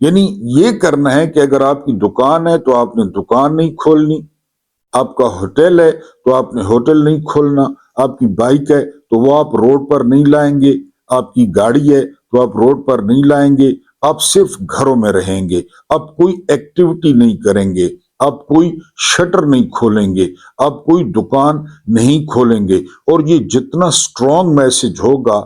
یعنی یہ کرنا ہے کہ اگر آپ کی دکان ہے تو آپ نے دکان نہیں کھولنی، آپ کا ہوٹل ہے تو آپ نے ہوٹل نہیں کھولنا، آپ کی بائک ہے تو وہ آپ روڈ پر نہیں لائیں گے، آپ کی گاڑی ہے تو آپ روڈ پر نہیں لائیں گے، آپ صرف گھروں میں رہیں گے، آپ کوئی ایکٹیویٹی نہیں کریں گے، آپ کوئی شٹر نہیں کھولیں گے، آپ کوئی دکان نہیں کھولیں گے۔ اور یہ جتنا سٹرونگ میسج ہوگا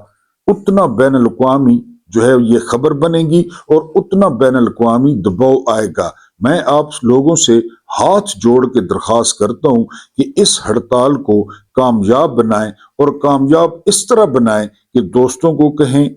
اتنا بین الاقوامی جو ہے یہ خبر بنے گی اور اتنا بین الاقوامی دباؤ آئے گا۔ میں آپ لوگوں سے ہاتھ جوڑ کے درخواست کرتا ہوں کہ اس ہڑتال کو کامیاب بنائیں، اور کامیاب اس طرح بنائیں کہ دوستوں کو کہیں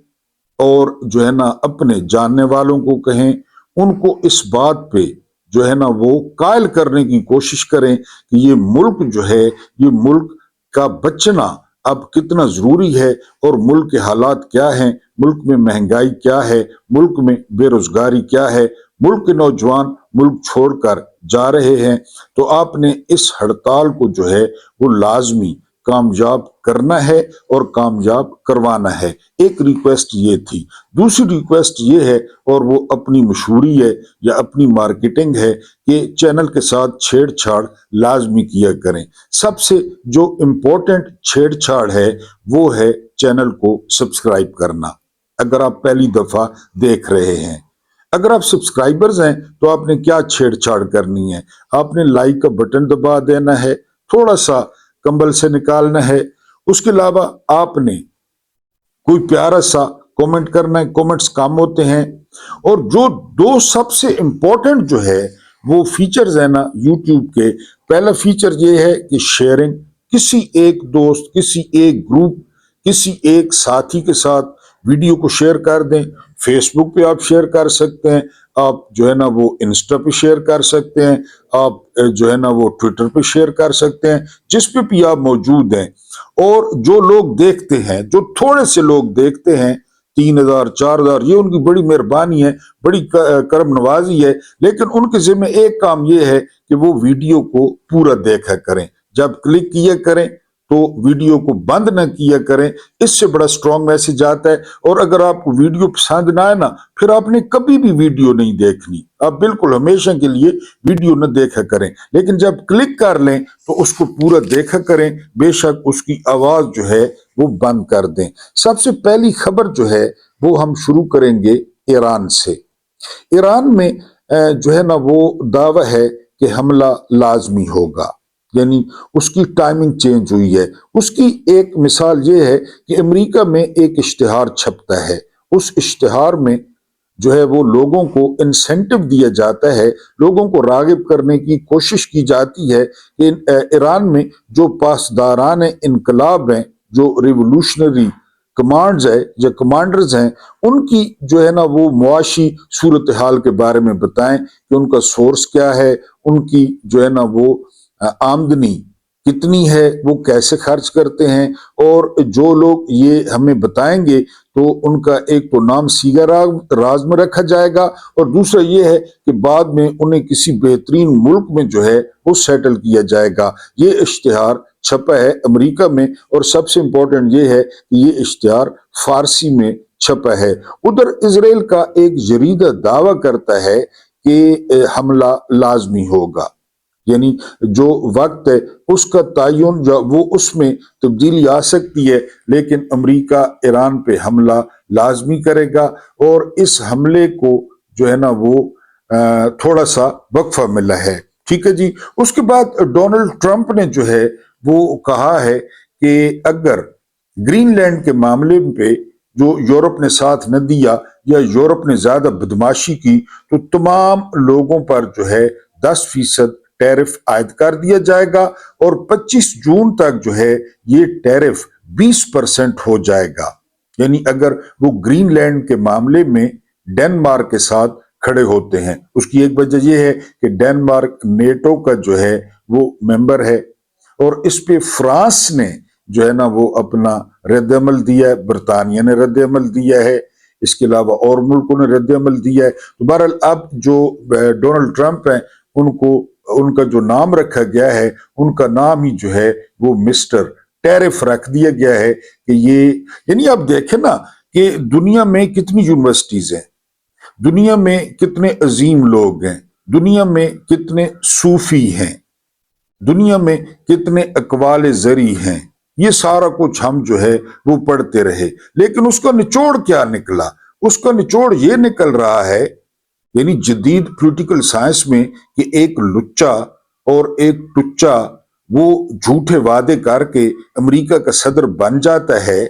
اور جو ہے نا اپنے جاننے والوں کو کہیں، ان کو اس بات پہ جو ہے نا وہ قائل کرنے کی کوشش کریں کہ یہ ملک جو ہے، یہ ملک کا بچنا اب کتنا ضروری ہے، اور ملک کے حالات کیا ہیں، ملک میں مہنگائی کیا ہے، ملک میں بے روزگاری کیا ہے، ملک کے نوجوان ملک چھوڑ کر جا رہے ہیں۔ تو آپ نے اس ہڑتال کو جو ہے وہ لازمی کامیاب کرنا ہے اور کامیاب کروانا ہے۔ ایک ریکویسٹ یہ تھی۔ دوسری ریکویسٹ یہ ہے، اور وہ اپنی مشہوری ہے یا اپنی مارکیٹنگ ہے، کہ چینل کے ساتھ چھیڑ چھاڑ لازمی کیا کریں۔ سب سے جو امپورٹنٹ چھیڑ چھاڑ ہے وہ ہے چینل کو سبسکرائب کرنا، اگر آپ پہلی دفعہ دیکھ رہے ہیں۔ اگر آپ سبسکرائبرز ہیں تو آپ نے کیا چھیڑ چھاڑ کرنی ہے؟ آپ نے لائک کا بٹن دبا دینا ہے، تھوڑا سا کمبل سے نکالنا ہے، اس کے علاوہ آپ نے کوئی پیارا سا کومنٹ کرنا ہے، کومنٹس کام ہوتے ہیں۔ اور جو دو سب سے امپورٹنٹ جو ہے وہ فیچرز ہیں نا یوٹیوب کے، پہلا فیچر یہ ہے کہ شیئرنگ، کسی ایک دوست، کسی ایک گروپ، کسی ایک ساتھی کے ساتھ ویڈیو کو شیئر کر دیں۔ فیس بک پہ آپ شیئر کر سکتے ہیں، آپ جو ہے نا وہ انسٹا پہ شیئر کر سکتے ہیں، آپ جو ہے نا وہ ٹویٹر پہ شیئر کر سکتے ہیں، جس پہ بھی آپ موجود ہیں۔ اور جو لوگ دیکھتے ہیں، جو تھوڑے سے لوگ دیکھتے ہیں، 3,000 4,000، یہ ان کی بڑی مہربانی ہے، بڑی کرم نوازی ہے، لیکن ان کے ذمہ ایک کام یہ ہے کہ وہ ویڈیو کو پورا دیکھا کریں، جب کلک کیا کریں تو ویڈیو کو بند نہ کیا کریں۔ اس سے بڑا سٹرونگ میسج آتا ہے۔ اور اگر آپ کو ویڈیو پسند نہ آئے نا، پھر آپ نے کبھی بھی ویڈیو نہیں دیکھنی، آپ بالکل ہمیشہ کے لیے ویڈیو نہ دیکھا کریں، لیکن جب کلک کر لیں تو اس کو پورا دیکھا کریں، بے شک اس کی آواز جو ہے وہ بند کر دیں۔ سب سے پہلی خبر جو ہے وہ ہم شروع کریں گے ایران سے۔ ایران میں جو ہے نا وہ دعویٰ ہے کہ حملہ لازمی ہوگا، یعنی اس کی ٹائمنگ چینج ہوئی ہے۔ اس کی ایک مثال یہ ہے کہ امریکہ میں ایک اشتہار چھپتا ہے، اس اشتہار میں جو ہے وہ لوگوں کو انسینٹو دیا جاتا ہے، لوگوں کو راغب کرنے کی کوشش کی جاتی ہے کہ ایران میں جو پاسداران انقلاب ہیں، جو ریولوشنری کمانڈز ہے یا کمانڈرز ہیں، ان کی جو ہے نا وہ معاشی صورتحال کے بارے میں بتائیں کہ ان کا سورس کیا ہے، ان کی جو ہے نا وہ آمدنی کتنی ہے، وہ کیسے خرچ کرتے ہیں۔ اور جو لوگ یہ ہمیں بتائیں گے تو ان کا ایک تو نام سیگا راز میں رکھا جائے گا، اور دوسرا یہ ہے کہ بعد میں انہیں کسی بہترین ملک میں جو ہے وہ سیٹل کیا جائے گا۔ یہ اشتہار چھپا ہے امریکہ میں، اور سب سے امپورٹنٹ یہ ہے کہ یہ اشتہار فارسی میں چھپا ہے۔ ادھر اسرائیل کا ایک جریدہ دعویٰ کرتا ہے کہ حملہ لازمی ہوگا، یعنی جو وقت ہے اس کا تعین جو وہ اس میں تبدیلی آ سکتی ہے، لیکن امریکہ ایران پہ حملہ لازمی کرے گا۔ اور اس حملے کو جو ہے نا وہ تھوڑا سا وقفہ ملا ہے، ٹھیک ہے جی۔ اس کے بعد ڈونلڈ ٹرمپ نے جو ہے وہ کہا ہے کہ اگر گرین لینڈ کے معاملے پہ جو یورپ نے ساتھ نہ دیا یا یورپ نے زیادہ بدماشی کی تو تمام لوگوں پر جو ہے 10% ٹیرف عائد کر دیا جائے گا، اور 25 جون تک جو ہے یہ ٹیرف 20% ہو جائے گا۔ یعنی اگر وہ گرین لینڈ کے معاملے میں ڈنمارک کے ساتھ کھڑے ہوتے ہیں، اس کی ایک وجہ یہ ہے کہ ڈنمارک نیٹو کا جو ہے وہ ممبر ہے، اور اس پہ فرانس نے جو ہے نا وہ اپنا رد عمل دیا ہے، برطانیہ نے رد عمل دیا ہے، اس کے علاوہ اور ملکوں نے رد عمل دیا ہے۔ تو بہرحال اب جو ڈونلڈ ٹرمپ ہیں ان کا جو نام رکھا گیا ہے، ان کا نام ہی جو ہے وہ مسٹر ٹیرف رکھ دیا گیا ہے کہ یہ، یعنی آپ دیکھیں نا کہ دنیا میں کتنی یونیورسٹیز ہیں، دنیا میں کتنے عظیم لوگ ہیں، دنیا میں کتنے صوفی ہیں، دنیا میں کتنے اقوال زری ہیں، یہ سارا کچھ ہم جو ہے وہ پڑھتے رہے، لیکن اس کا نچوڑ کیا نکلا؟ اس کا نچوڑ یہ نکل رہا ہے، یعنی جدید پولیٹیکل سائنس میں، کہ ایک لچا اور ایک ٹچا وہ جھوٹے وعدے کر کے امریکہ کا صدر بن جاتا ہے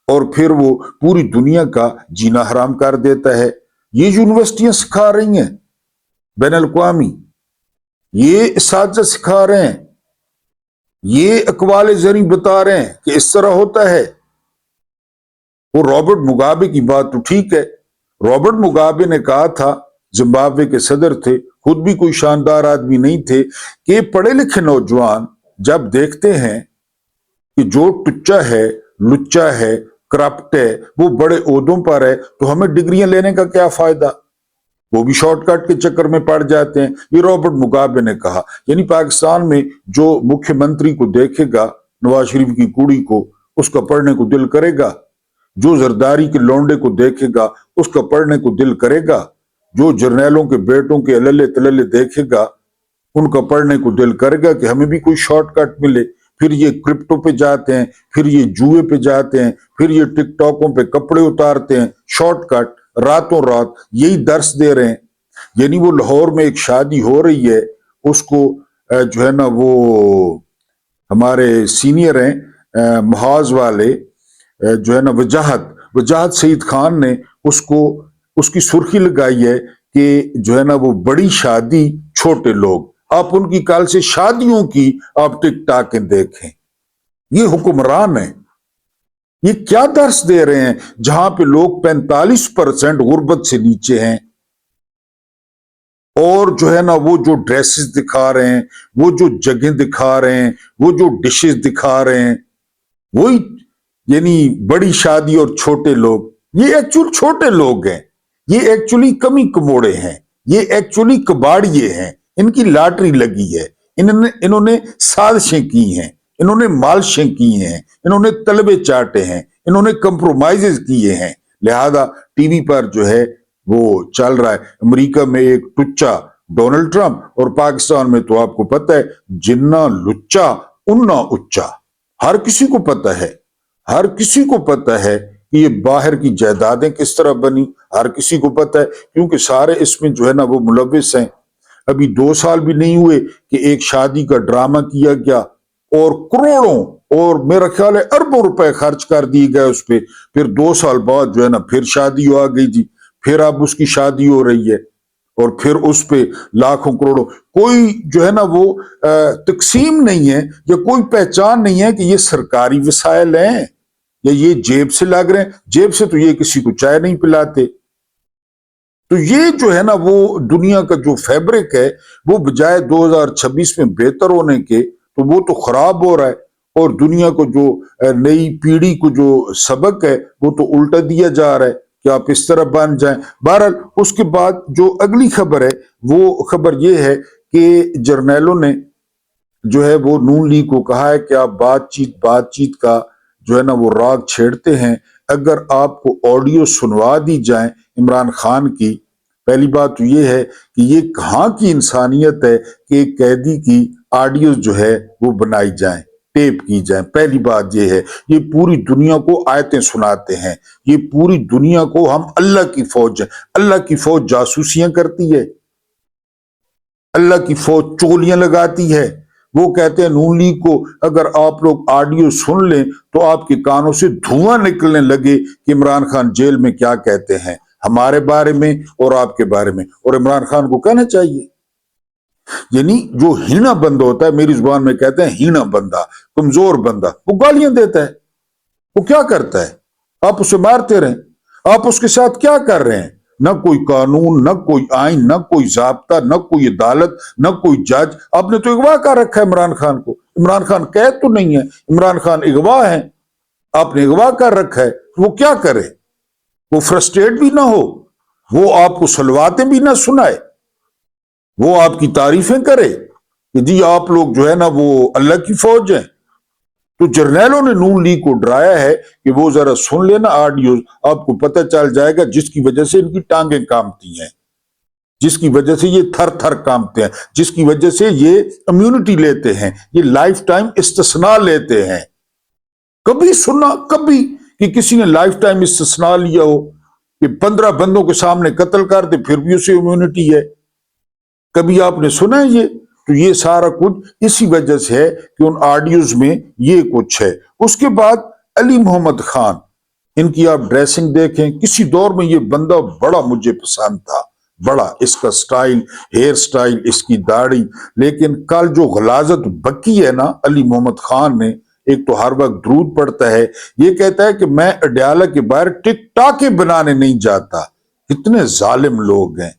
اور پھر وہ پوری دنیا کا جینا حرام کر دیتا ہے۔ یہ یونیورسٹیاں سکھا رہی ہیں بین الاقوامی، یہ اساتذہ سکھا رہے ہیں، یہ اقوال زری بتا رہے ہیں کہ اس طرح ہوتا ہے۔ وہ رابرٹ مگابے کی بات تو ٹھیک ہے، رابرٹ مگابے نے کہا تھا، زمبابوے کے صدر تھے، خود بھی کوئی شاندار آدمی نہیں تھے، کہ پڑھے لکھے نوجوان جب دیکھتے ہیں کہ جو ٹچا ہے، لچا ہے، کرپٹ ہے، وہ بڑے عہدوں پر ہے، تو ہمیں ڈگریاں لینے کا کیا فائدہ؟ وہ بھی شارٹ کٹ کے چکر میں پڑ جاتے ہیں۔ یہ رابرٹ مگابے نے کہا۔ یعنی پاکستان میں جو مکھیہ منتری کو دیکھے گا، نواز شریف کی کوڑی کو، اس کا پڑھنے کو دل کرے گا، جو زرداری کے لونڈے کو دیکھے گا اس کا پڑھنے کو دل کرے گا، جو جرنیلوں کے بیٹوں کے اللے تللے دیکھے گا ان کا پڑھنے کو دل کرے گا کہ ہمیں بھی کوئی شارٹ کٹ ملے۔ پھر یہ کرپٹو پہ جاتے ہیں، پھر یہ جوئے پہ جاتے ہیں، پھر یہ ٹک ٹاکوں پہ کپڑے اتارتے ہیں، شارٹ کٹ، راتوں رات یہی درس دے رہے ہیں۔ یعنی وہ لاہور میں ایک شادی ہو رہی ہے، اس کو جو ہے نا وہ ہمارے سینئر ہیں محاذ والے جو ہے نا وجاہت سعید خان نے اس کی سرخی لگائی ہے کہ جو ہے نا وہ بڑی شادی چھوٹے لوگ۔ آپ ان کی کال سے شادیوں کی آپ ٹک ٹاکیں دیکھیں، یہ حکمران ہیں، یہ کیا درس دے رہے ہیں جہاں پہ لوگ 45% غربت سے نیچے ہیں، اور جو ہے نا وہ جو ڈریسز دکھا رہے ہیں، وہ جو جگہیں دکھا رہے ہیں، وہ جو ڈشز دکھا رہے ہیں، وہی یعنی بڑی شادی اور چھوٹے لوگ۔ یہ ایکچولی چھوٹے لوگ ہیں، یہ ایکچولی کمی کموڑے ہیں، یہ ایکچولی کباڑیے ہیں، ان کی لاٹری لگی ہے، انہوں نے سازشیں کی ہیں، انہوں نے مالشیں کی ہیں، انہوں نے طلبے چاٹے ہیں، انہوں نے کمپرومائزز کیے ہیں۔ لہذا ٹی وی پر جو ہے وہ چل رہا ہے، امریکہ میں ایک ٹچا ڈونلڈ ٹرمپ، اور پاکستان میں تو آپ کو پتہ ہے جنا لچا انا اچا۔ ہر کسی کو پتہ ہے، ہر کسی کو پتہ ہے کہ یہ باہر کی جائیدادیں کس طرح بنی، ہر کسی کو پتہ ہے، کیونکہ سارے اس میں جو ہے نا وہ ملوث ہیں۔ ابھی 2 سال بھی نہیں ہوئے کہ ایک شادی کا ڈرامہ کیا گیا اور کروڑوں اور میرا خیال ہے اربوں روپے خرچ کر دیے گئے اس پہ، پھر 2 سال بعد جو ہے نا پھر شادی آ گئی جی، پھر اب اس کی شادی ہو رہی ہے، اور پھر اس پہ لاکھوں کروڑوں، کوئی جو ہے نا وہ تقسیم نہیں ہے یا کوئی پہچان نہیں ہے کہ یہ سرکاری وسائل ہیں یا یہ جیب سے لگ رہے ہیں۔ جیب سے تو یہ کسی کو چائے نہیں پلاتے۔ تو یہ جو ہے نا وہ دنیا کا جو فیبرک ہے وہ بجائے 2026 میں بہتر ہونے کے تو وہ تو خراب ہو رہا ہے، اور دنیا کو جو نئی پیڑھی کو جو سبق ہے وہ تو الٹا دیا جا رہا ہے کہ آپ اس طرح بن جائیں۔ بہرحال اس کے بعد جو اگلی خبر ہے وہ خبر یہ ہے کہ جرنیلوں نے جو ہے وہ نون لیگ کو کہا ہے کہ آپ بات چیت کا جو ہے نا وہ راگ چھیڑتے ہیں، اگر آپ کو آڈیو سنوا دی جائیں عمران خان کی، پہلی بات تو یہ ہے کہ یہ کہاں کی انسانیت ہے کہ ایک قیدی کی آڈیوز جو ہے وہ بنائی جائیں، ٹیپ کی جائیں۔ پہلی بات یہ ہے، یہ پوری دنیا کو آیتیں سناتے ہیں، یہ پوری دنیا کو ہم اللہ کی فوج ہیں، اللہ کی فوج جاسوسیاں کرتی ہے، اللہ کی فوج چولیاں لگاتی ہے۔ وہ کہتے ہیں نون لیگ کو اگر آپ لوگ آڈیو سن لیں تو آپ کے کانوں سے دھواں نکلنے لگے کہ عمران خان جیل میں کیا کہتے ہیں ہمارے بارے میں اور آپ کے بارے میں، اور عمران خان کو کہنا چاہیے۔ یعنی جو ہینا بندہ ہوتا ہے، میری زبان میں کہتے ہیں ہینا بندہ، کمزور بندہ، وہ گالیاں دیتا ہے، وہ کیا کرتا ہے؟ آپ اسے مارتے رہیں، آپ اس کے ساتھ کیا کر رہے ہیں؟ نہ کوئی قانون، نہ کوئی آئین، نہ کوئی ضابطہ، نہ کوئی عدالت، نہ کوئی جج۔ آپ نے تو اغوا کر رکھا ہے عمران خان کو۔ عمران خان قید تو نہیں ہے، عمران خان اغوا ہے، آپ نے اغوا کر رکھا ہے۔ وہ کیا کرے؟ وہ فرسٹریٹ بھی نہ ہو، وہ آپ کو صلواتیں بھی نہ سنائے، وہ آپ کی تعریفیں کرے کہ جی آپ لوگ جو ہے نا وہ اللہ کی فوج ہیں۔ تو جرنیلوں نے نون لیگ کو ڈرایا ہے کہ وہ ذرا سن لینا آڈیوز، آپ کو پتہ چل جائے گا جس کی وجہ سے ان کی ٹانگیں کامتی ہیں، جس کی وجہ سے یہ تھر تھر کامتے ہیں، جس کی وجہ سے یہ امیونٹی لیتے ہیں، یہ لائف ٹائم استثناء لیتے ہیں۔ کبھی سنا کبھی کہ کسی نے لائف ٹائم استثناء لیا ہو کہ 15 بندوں کے سامنے قتل کر دے پھر بھی اسے امیونٹی ہے؟ کبھی آپ نے سنا ہے یہ؟ تو یہ سارا کچھ اسی وجہ سے ہے کہ ان آڈیوز میں یہ کچھ ہے۔ اس کے بعد علی محمد خان، ان کی آپ ڈریسنگ دیکھیں، کسی دور میں یہ بندہ بڑا مجھے پسند تھا، بڑا اس کا سٹائل، ہیئر سٹائل، اس کی داڑھی، لیکن کل جو غلاظت بکی ہے نا علی محمد خان نے، ایک تو ہر وقت درود پڑھتا ہے، یہ کہتا ہے کہ میں اڈیالہ کے باہر ٹک ٹاکے بنانے نہیں جاتا۔ اتنے ظالم لوگ ہیں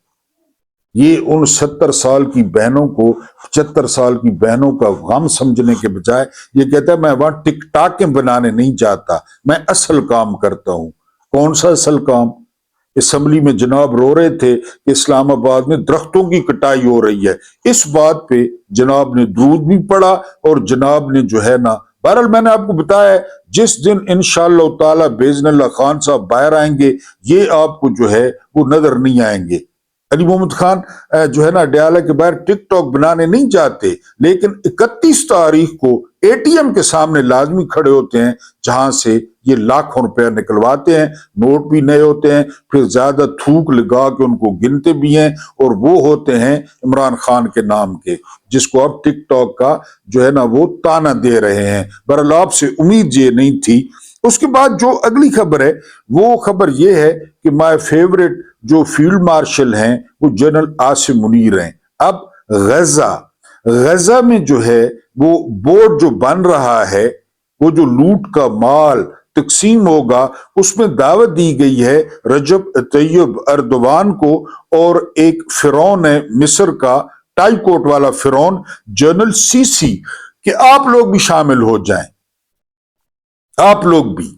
یہ، ان 70 سال کی بہنوں کو، 75 سال کی بہنوں کا غم سمجھنے کے بجائے یہ کہتا ہے میں وہاں ٹک ٹاکیں بنانے نہیں جاتا، میں اصل کام کرتا ہوں۔ کون سا اصل کام؟ اسمبلی میں جناب رو رہے تھے کہ اسلام آباد میں درختوں کی کٹائی ہو رہی ہے، اس بات پہ جناب نے درود بھی پڑھا، اور جناب نے جو ہے نا، بہرحال میں نے آپ کو بتایا ہے جس دن انشاءاللہ تعالی باذن اللہ خان صاحب باہر آئیں گے، یہ آپ کو جو ہے وہ نظر نہیں آئیں گے۔ علی محمد خان جو ہے نا اڈیالہ کے باہر ٹک ٹاک بنانے نہیں جاتے، لیکن 31 تاریخ کو اے ٹی ایم کے سامنے لازمی کھڑے ہوتے ہیں، جہاں سے یہ لاکھوں روپیہ نکلواتے ہیں، نوٹ بھی نئے ہوتے ہیں، پھر زیادہ تھوک لگا کے ان کو گنتے بھی ہیں، اور وہ ہوتے ہیں عمران خان کے نام کے، جس کو اب ٹک ٹاک کا جو ہے نا وہ تانا دے رہے ہیں۔ بہرحال آپ سے امید یہ نہیں تھی۔ اس کے بعد جو اگلی خبر ہے وہ خبر یہ ہے کہ مائی فیورٹ جو فیلڈ مارشل ہیں وہ جنرل عاصم منیر ہیں۔ اب غزہ میں جو ہے وہ بورڈ جو بن رہا ہے، وہ جو لوٹ کا مال تقسیم ہوگا، اس میں دعوت دی گئی ہے رجب طیب اردوان کو، اور ایک فرعون ہے مصر کا، ٹائی کوٹ والا فرعون جنرل سیسی، کہ آپ لوگ بھی شامل ہو جائیں، آپ لوگ بھی۔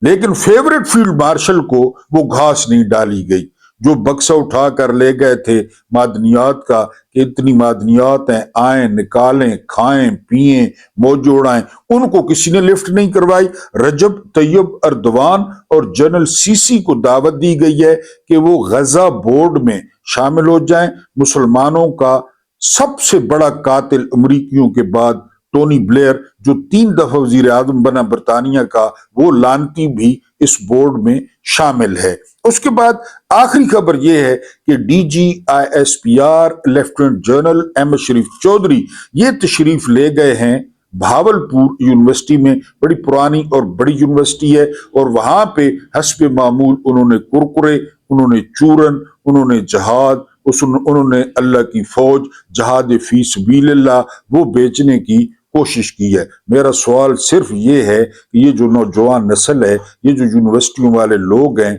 لیکن فیورٹ فیلڈ مارشل کو وہ گھاس نہیں ڈالی گئی، جو بکسا اٹھا کر لے گئے تھے معدنیات کا کہ اتنی معدنیات ہیں، آئیں نکالیں، کھائیں پیئیں، موج اڑائیں، ان کو کسی نے لفٹ نہیں کروائی۔ رجب طیب اردوان اور جنرل سیسی کو دعوت دی گئی ہے کہ وہ غزہ بورڈ میں شامل ہو جائیں۔ مسلمانوں کا سب سے بڑا قاتل امریکیوں کے بعد ٹونی بلیئر، جو 3 دفعہ وزیر اعظم بنا برطانیہ کا، وہ لانتی بھی اس بورڈ میں شامل ہے۔ اس کے بعد آخری خبر یہ ہے کہ D G I S P R lieutenant general Ahmed Sharif Chaudhry یہ تشریف لے گئے ہیں بھاولپور یونیورسٹی میں، بڑی پرانی اور بڑی یونیورسٹی ہے، اور وہاں پہ حسب معمول انہوں نے کرکرے، انہوں نے چورن، انہوں نے جہاد، انہوں نے اللہ کی فوج، جہاد فی سبیل اللہ، وہ بیچنے کی کوشش کی ہے۔ میرا سوال صرف یہ ہے کہ یہ جو نوجوان نسل ہے، یہ جو یونیورسٹیوں والے لوگ ہیں،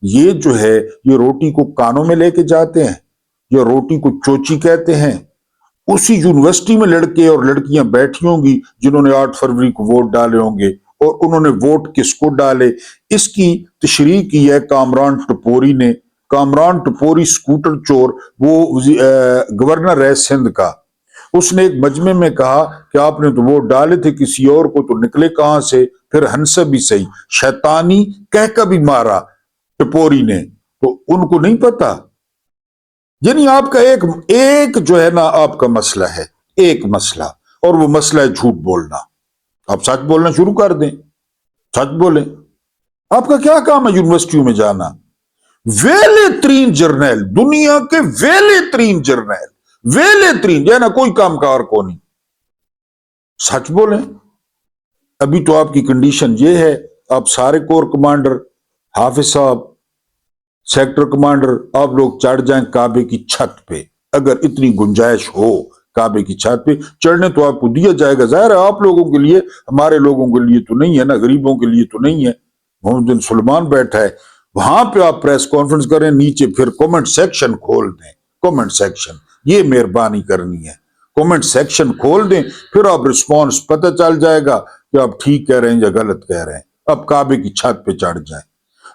یہ جو ہے یہ روٹی کو کانوں میں لے کے جاتے ہیں یا روٹی کو چوچی کہتے ہیں؟ اسی یونیورسٹی میں لڑکے اور لڑکیاں بیٹھی ہوں گی جنہوں نے 8 فروری کو ووٹ ڈالے ہوں گے، اور انہوں نے ووٹ کس کو ڈالے، اس کی تشریح کی ہے کامران ٹپوری نے۔ کامران ٹپوری سکوٹر چور، وہ گورنر ہے سندھ کا، اس نے ایک مجمع میں کہا کہ آپ نے تو ووٹ ڈالے تھے کسی اور کو، تو نکلے کہاں سے؟ پھر ہنسا بھی صحیح، شیطانی کہہ کا بھی مارا ٹپوری نے، تو ان کو نہیں پتا۔ یعنی آپ کا ایک جو ہے نا آپ کا مسئلہ ہے، ایک مسئلہ، اور وہ مسئلہ ہے جھوٹ بولنا۔ آپ سچ بولنا شروع کر دیں، سچ بولیں۔ آپ کا کیا کام ہے یونیورسٹیوں میں جانا؟ ویلے ترین جرنیل، دنیا کے ویلے ترین جرنیل، ویلے ترین، جو ہے نا کوئی کام کار کو نہیں، سچ بولیں۔ ابھی تو آپ کی کنڈیشن یہ ہے، آپ سارے کور کمانڈر، حافظ صاحب، سیکٹر کمانڈر، آپ لوگ چڑھ جائیں کعبے کی چھت پہ، اگر اتنی گنجائش ہو کعبے کی چھت پہ چڑھنے تو آپ کو دیا جائے گا، ظاہر ہے آپ لوگوں کے لیے، ہمارے لوگوں کے لیے تو نہیں ہے نا، غریبوں کے لیے تو نہیں ہے۔ محمد بن سلمان بیٹھا ہے وہاں پہ، آپ پریس کانفرنس کریں، نیچے پھر کومنٹ سیکشن کھول دیں، کومنٹ سیکشن، یہ مہربانی کرنی ہے، کومنٹ سیکشن کھول دیں، پھر آپ رسپانس پتہ چل جائے گا کہ آپ ٹھیک کہہ رہے ہیں یا غلط کہہ رہے ہیں۔ آپ کعبے کی چھت پہ چڑھ جائیں،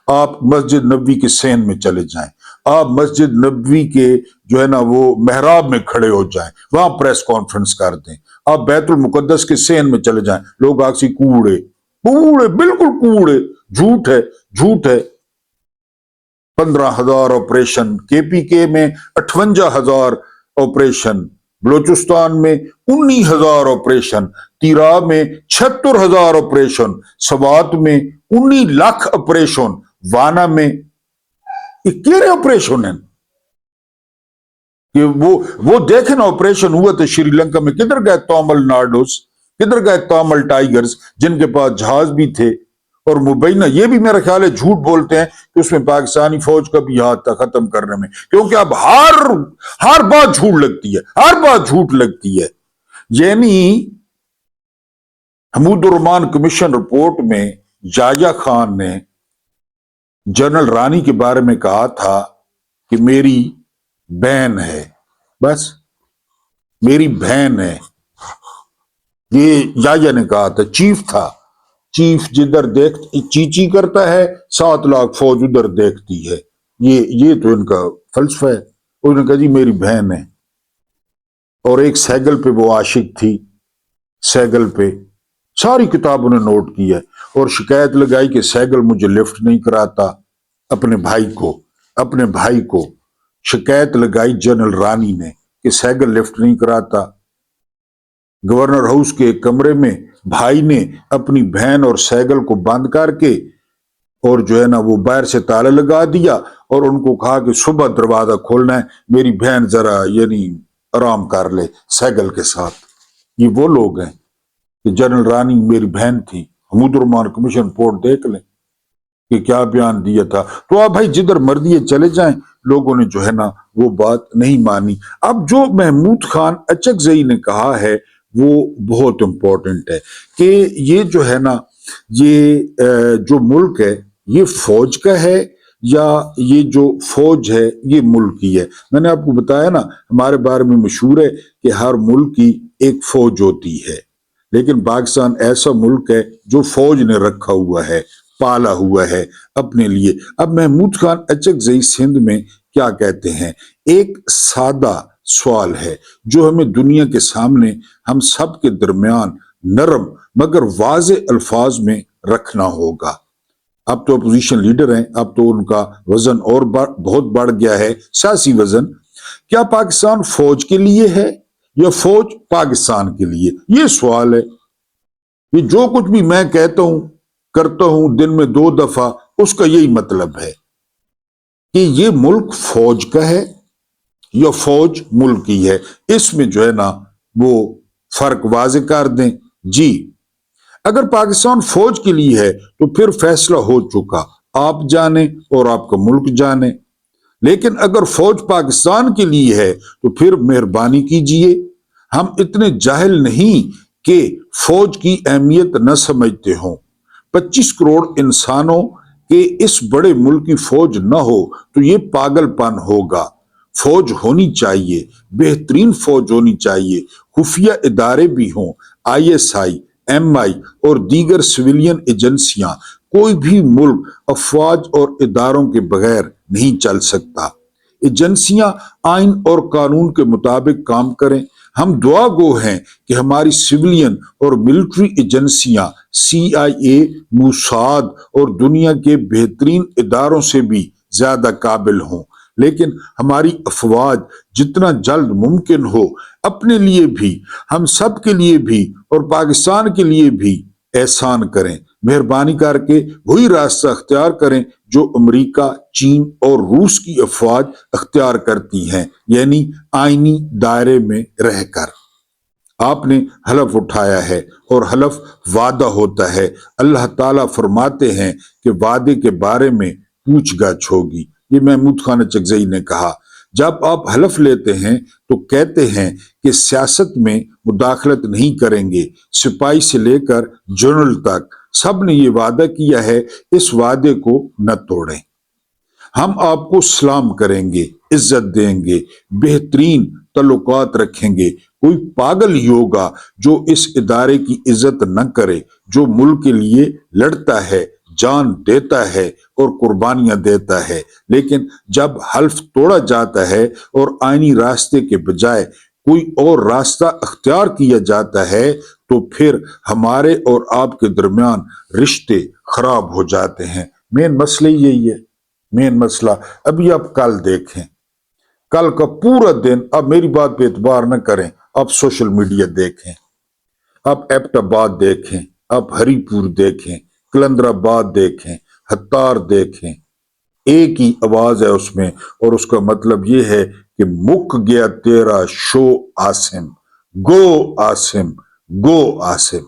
آپ مسجد نبوی کے صحن میں چلے جائیں، آپ مسجد نبوی کے جو ہے نا وہ محراب میں کھڑے ہو جائیں، وہاں پریس کانفرنس کر دیں، آپ بیت المقدس کے صحن میں چلے جائیں، لوگ آگے کوڑے کوڑے بالکل کوڑے، جھوٹ ہے جھوٹ ہے۔ 15,000 آپریشن کے پی کے میں، 58,000 آپریشن بلوچستان میں، 19,000 آپریشن تیراب میں، 76,000 آپریشن سوات میں، 19 لاکھ آپریشن وانا میں۔ یہ کیڑے آپریشن ہیں کہ وہ دیکھیں نا، آپریشن ہوا تو شری لنکا میں کدھر گئے تامل ناڈوز، کدھر گئے تامل ٹائیگرز جن کے پاس جہاز بھی تھے؟ اور مبینہ یہ بھی میرا خیال ہے جھوٹ بولتے ہیں کہ اس میں پاکستانی فوج کا بھی ہاتھ تھا ختم کرنے میں، کیونکہ اب ہر بات جھوٹ لگتی ہے، ہر بات جھوٹ لگتی ہے۔ یعنی حمود الرحمان کمیشن رپورٹ میں یحییٰ خان نے جنرل رانی کے بارے میں کہا تھا کہ میری بہن ہے، بس میری بہن ہے، یہ یحییٰ نے کہا تھا، چیف تھا، چیف جدھر چیچی کرتا ہے 7 لاکھ فوج ادھر دیکھتی ہے، یہ تو ان کا فلسفہ ہے۔ انہوں نے کہا جی میری بہن ہے، اور ایک سیگل پہ وہ عاشق تھی، سیگل پہ ساری کتابوں نے نوٹ کی ہے، اور شکایت لگائی کہ سیگل مجھے لفٹ نہیں کراتا، اپنے بھائی کو شکایت لگائی جنرل رانی نے کہ سیگل لفٹ نہیں کراتا۔ گورنر ہاؤس کے ایک کمرے میں بھائی نے اپنی بہن اور سیگل کو بند کر کے اور جو ہے نا وہ باہر سے تالا لگا دیا، اور ان کو کہا کہ صبح دروازہ کھولنا ہے، میری بہن ذرا یعنی آرام کر لے سیگل کے ساتھ۔ یہ وہ لوگ ہیں کہ جنرل رانی میری بہن تھی۔ حمود الرحمان کمیشن رپورٹ دیکھ لیں کہ کیا بیان دیا تھا۔ تو آپ بھائی جدھر مرضی چلے جائیں، لوگوں نے جو ہے نا وہ بات نہیں مانی۔ اب جو محمود خان اچکزئی نے کہا ہے وہ بہت امپورٹنٹ ہے کہ یہ جو ہے نا یہ جو ملک ہے یہ فوج کا ہے یا یہ جو فوج ہے یہ ملک کی ہے۔ میں نے آپ کو بتایا نا ہمارے بارے میں مشہور ہے کہ ہر ملک کی ایک فوج ہوتی ہے، لیکن پاکستان ایسا ملک ہے جو فوج نے رکھا ہوا ہے، پالا ہوا ہے اپنے لیے۔ اب محمود خان اچکزئی سندھ میں کیا کہتے ہیں، ایک سادہ سوال ہے جو ہمیں دنیا کے سامنے ہم سب کے درمیان نرم مگر واضح الفاظ میں رکھنا ہوگا۔ اب تو اپوزیشن لیڈر ہیں، اب تو ان کا وزن اور بہت بڑھ گیا ہے، سیاسی وزن۔ کیا پاکستان فوج کے لیے ہے یا فوج پاکستان کے لیے؟ یہ سوال ہے۔ یہ جو کچھ بھی میں کہتا ہوں کرتا ہوں دن میں 2 دفعہ، اس کا یہی مطلب ہے کہ یہ ملک فوج کا ہے یا فوج ملک کی ہے۔ اس میں جو ہے نا وہ فرق واضح کر دیں۔ جی اگر پاکستان فوج کے لیے ہے تو پھر فیصلہ ہو چکا، آپ جانیں اور آپ کا ملک جانے۔ لیکن اگر فوج پاکستان کے لیے ہے تو پھر مہربانی کیجئے، ہم اتنے جاہل نہیں کہ فوج کی اہمیت نہ سمجھتے ہوں۔ 25 کروڑ انسانوں کے اس بڑے ملک کی فوج نہ ہو تو یہ پاگل پن ہوگا۔ فوج ہونی چاہیے، بہترین فوج ہونی چاہیے، خفیہ ادارے بھی ہوں، ISI، MI اور دیگر سویلین ایجنسیاں۔ کوئی بھی ملک افواج اور اداروں کے بغیر نہیں چل سکتا۔ ایجنسیاں آئین اور قانون کے مطابق کام کریں۔ ہم دعا گو ہیں کہ ہماری سویلین اور ملٹری ایجنسیاں CIA، موساد اور دنیا کے بہترین اداروں سے بھی زیادہ قابل ہوں، لیکن ہماری افواج جتنا جلد ممکن ہو اپنے لیے بھی، ہم سب کے لیے بھی اور پاکستان کے لیے بھی احسان کریں۔ مہربانی کر کے وہی راستہ اختیار کریں جو امریکہ، چین اور روس کی افواج اختیار کرتی ہیں، یعنی آئینی دائرے میں رہ کر۔ آپ نے حلف اٹھایا ہے اور حلف وعدہ ہوتا ہے۔ اللہ تعالیٰ فرماتے ہیں کہ وعدے کے بارے میں پوچھ گچھ ہوگی۔ یہ محمود خان اچکزئی نے کہا۔ جب آپ حلف لیتے ہیں تو کہتے ہیں کہ سیاست میں مداخلت نہیں کریں گے، سپاہی سے لے کر جنرل تک سب نے یہ وعدہ کیا ہے، اس وعدے کو نہ توڑیں۔ ہم آپ کو سلام کریں گے، عزت دیں گے، بہترین تعلقات رکھیں گے۔ کوئی پاگل ہی ہوگا جو اس ادارے کی عزت نہ کرے جو ملک کے لیے لڑتا ہے، جان دیتا ہے اور قربانیاں دیتا ہے، لیکن جب حلف توڑا جاتا ہے اور آئینی راستے کے بجائے کوئی اور راستہ اختیار کیا جاتا ہے تو پھر ہمارے اور آپ کے درمیان رشتے خراب ہو جاتے ہیں۔ مین مسئلہ یہی ہے، مین مسئلہ۔ ابھی آپ کل دیکھیں، کل کا پورا دن، اب میری بات پہ اعتبار نہ کریں، آپ سوشل میڈیا دیکھیں، آپ ایبٹ آباد دیکھیں، آپ ہری پور دیکھیں، کلندر آباد دیکھیں، ہتار دیکھیں، ایک ہی آواز ہے اس میں، اور اس کا مطلب یہ ہے کہ مک گیا تیرا شو عاصم، گو عاصم، گو عاصم۔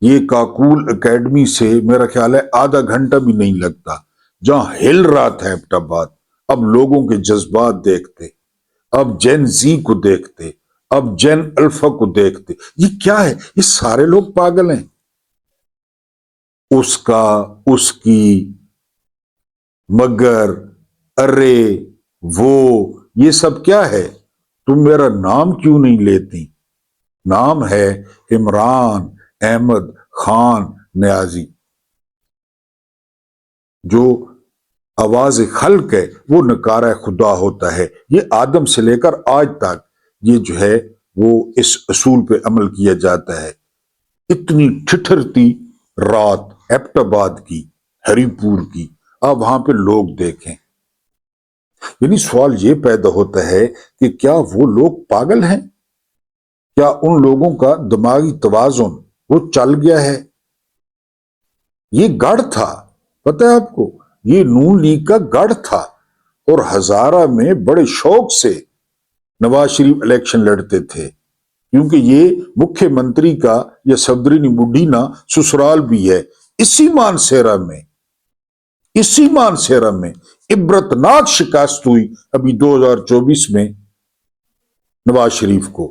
یہ کاکول اکیڈمی سے میرا خیال ہے آدھا گھنٹہ بھی نہیں لگتا، جہاں ہل رہا تھا ایبٹ آباد۔ اب لوگوں کے جذبات دیکھتے، اب جین زی کو دیکھتے، اب جین الفا کو دیکھتے، یہ کیا ہے؟ یہ سارے لوگ پاگل ہیں۔ اس کا، اس کی، مگر، ارے، وہ، یہ سب کیا ہے؟ تم میرا نام کیوں نہیں لیتی؟ نام ہے عمران احمد خان نیازی۔ جو آواز خلق ہے وہ نکارہ خدا ہوتا ہے۔ یہ آدم سے لے کر آج تک یہ جو ہے وہ اس اصول پہ عمل کیا جاتا ہے۔ اتنی ٹھٹھرتی رات ایبٹ آباد کی، ہری پور کی، آپ وہاں پہ لوگ دیکھیں، یعنی سوال یہ پیدا ہوتا ہے کہ کیا وہ لوگ پاگل ہیں؟ کیا ان لوگوں کا دماغی توازن وہ چل گیا ہے؟ یہ گڑھ تھا، پتہ ہے آپ کو، یہ نون لیگ کا گڑھ تھا، اور ہزارہ میں بڑے شوق سے نواز شریف الیکشن لڑتے تھے، کیونکہ یہ مکھیہ منتری کا یا صدرنی مڈینا سسرال بھی ہے۔ اسی مانسیرا میں عبرتناک شکست ہوئی ابھی 2024 میں نواز شریف کو،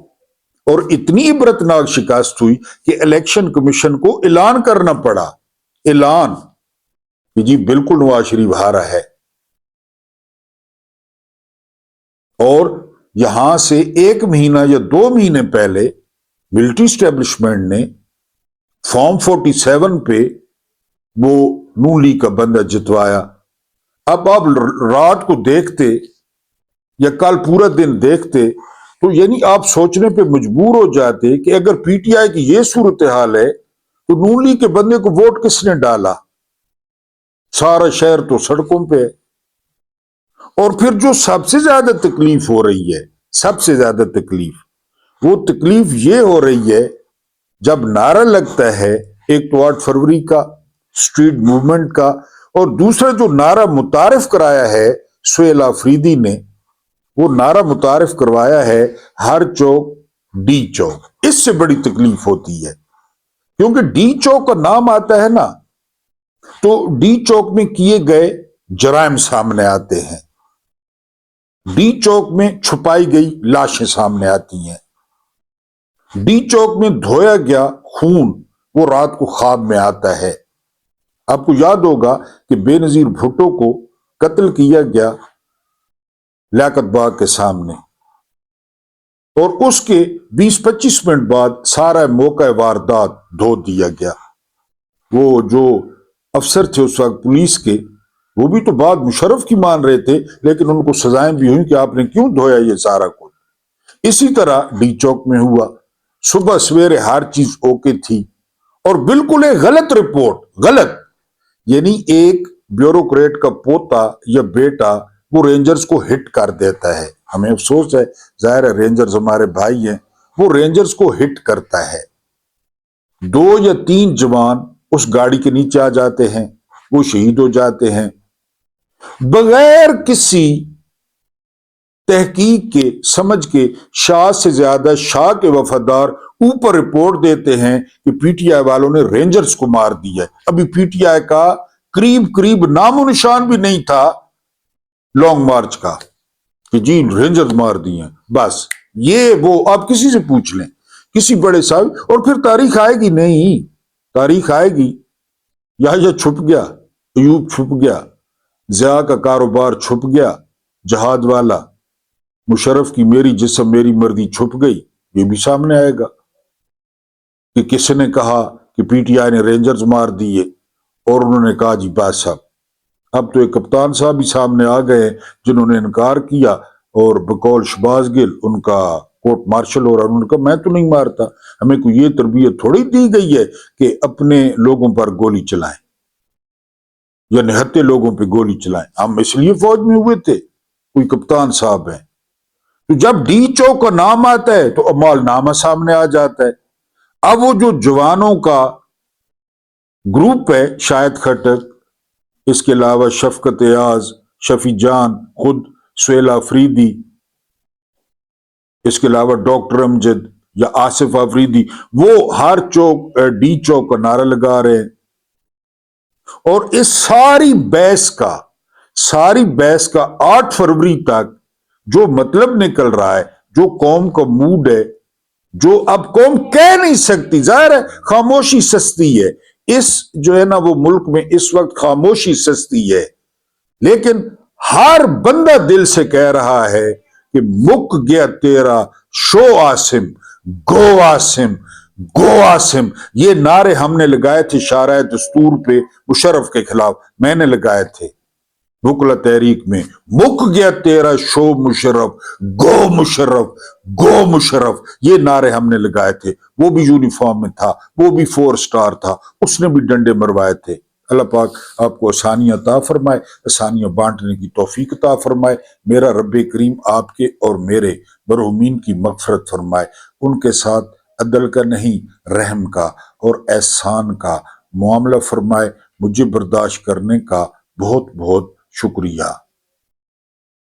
اور اتنی عبرتناک شکست ہوئی کہ الیکشن کمیشن کو اعلان کرنا پڑا، اعلان کہ جی بالکل نواز شریف ہارا ہے۔ اور یہاں سے 1 مہینہ یا 2 مہینے پہلے ملٹری اسٹیبلشمنٹ نے فارم 47 پہ وہ نون لیگ کا بندہ جتوایا۔ اب آپ رات کو دیکھتے یا کل پورا دن دیکھتے تو یعنی آپ سوچنے پہ مجبور ہو جاتے کہ اگر پی ٹی آئی کی یہ صورتحال ہے تو نون لیگ کے بندے کو ووٹ کس نے ڈالا؟ سارا شہر تو سڑکوں پہ ہے۔ اور پھر جو سب سے زیادہ تکلیف ہو رہی ہے، سب سے زیادہ تکلیف، وہ تکلیف یہ ہو رہی ہے جب نعرہ لگتا ہے، ایک تو 8 فروری کا اسٹریٹ موومنٹ کا، اور دوسرا جو نعرہ متعارف کرایا ہے سہیل آفریدی نے، وہ نعرہ متعارف کروایا ہے ہر چوک ڈی چوک۔ اس سے بڑی تکلیف ہوتی ہے، کیونکہ ڈی چوک کا نام آتا ہے نا تو ڈی چوک میں کیے گئے جرائم سامنے آتے ہیں، ڈی چوک میں چھپائی گئی لاشیں سامنے آتی ہیں، ڈی چوک میں دھویا گیا خون وہ رات کو خواب میں آتا ہے۔ آپ کو یاد ہوگا کہ بے نظیر بھٹو کو قتل کیا گیا لیاقت باغ کے سامنے، اور اس کے 20-25 منٹ بعد سارا موقع واردات دھو دیا گیا۔ وہ جو افسر تھے اس وقت پولیس کے، وہ بھی تو بات مشرف کی مان رہے تھے، لیکن ان کو سزائیں بھی ہوئی کہ آپ نے کیوں دھویا یہ سارا کچھ۔ اسی طرح ڈی چوک میں ہوا، صبح سویرے ہر چیز اوکے تھی، اور بالکل ایک غلط رپورٹ، غلط، یعنی ایک بیوروکریٹ کا پوتا یا بیٹا وہ رینجرز کو ہٹ کر دیتا ہے۔ ہمیں افسوس ہے، ظاہر ہے رینجرز ہمارے بھائی ہیں، وہ رینجرز کو ہٹ کرتا ہے، 2 یا 3 جوان اس گاڑی کے نیچے آ جاتے ہیں، وہ شہید ہو جاتے ہیں، بغیر کسی تحقیق کے، سمجھ کے۔ شاہ سے زیادہ شاہ کے وفادار اوپر رپورٹ دیتے ہیں کہ پی ٹی آئی والوں نے رینجرز کو مار دیا ہے۔ ابھی پی ٹی آئی کا قریب نام و نشان بھی نہیں تھا لانگ مارچ کا کہ جی رینجرز مار دیے ہیں۔ بس یہ وہ آپ کسی سے پوچھ لیں، کسی بڑے صاحب، اور پھر تاریخ آئے گی، نہیں تاریخ آئے گی، یا چھپ گیا، ایوب چھپ گیا، ضیاء کا کاروبار چھپ گیا، جہاد والا، مشرف کی میری جسم میری مرضی چھپ گئی، یہ بھی سامنے آئے گا کہ کس نے کہا کہ پی ٹی آئی نے رینجرز مار دیے، اور انہوں نے کہا جی بس صاحب اب تو ایک کپتان صاحب بھی سامنے آ گئے جنہوں نے انکار کیا اور بقول شباز گل ان کا کورٹ مارشل ہو رہا. انہوں نے کہا میں تو نہیں مارتا, ہمیں کوئی یہ تربیت تھوڑی دی گئی ہے کہ اپنے لوگوں پر گولی چلائیں یا نہتے لوگوں پہ گولی چلائیں. ہم اس لیے فوج میں ہوئے تھے, کوئی کپتان صاحب ہیں. تو جب ڈی چو کا نام آتا ہے تو امال نامہ سامنے آ جاتا ہے. اب وہ جو جوانوں کا گروپ ہے, شاہد خٹک, اس کے علاوہ شفقت ایاز, شفیع جان, خود سہیل آفریدی, اس کے علاوہ ڈاکٹر امجد یا آصف آفریدی, وہ ہر چوک ڈی چوک کا نعرہ لگا رہے ہیں. اور اس ساری بحث کا 8 فروری تک جو مطلب نکل رہا ہے, جو قوم کا موڈ ہے, جو اب قوم کہہ نہیں سکتی, ظاہر ہے خاموشی سستی ہے, اس جو ہے نا وہ ملک میں اس وقت خاموشی سستی ہے, لیکن ہر بندہ دل سے کہہ رہا ہے کہ مک گیا تیرا شو عاصم, گو عاصم, گو عاصم. یہ نعرے ہم نے لگائے تھے شارع دستور پہ مشرف کے خلاف, میں نے لگائے تھے وکلا تحریک میں, مک گیا تیرا شو مشرف, گو مشرف, گو مشرف, یہ نعرے ہم نے لگائے تھے. وہ بھی یونیفارم میں تھا, وہ بھی 4 سٹار تھا, اس نے بھی ڈنڈے مروائے تھے. اللہ پاک آپ کو آسانیاں عطا فرمائے, آسانیاں بانٹنے کی توفیق عطا فرمائے. میرا رب کریم آپ کے اور میرے مرحومین کی مغفرت فرمائے. ان کے ساتھ عدل کا نہیں رحم کا اور احسان کا معاملہ فرمائے. مجھے برداشت کرنے کا بہت بہت شکریہ.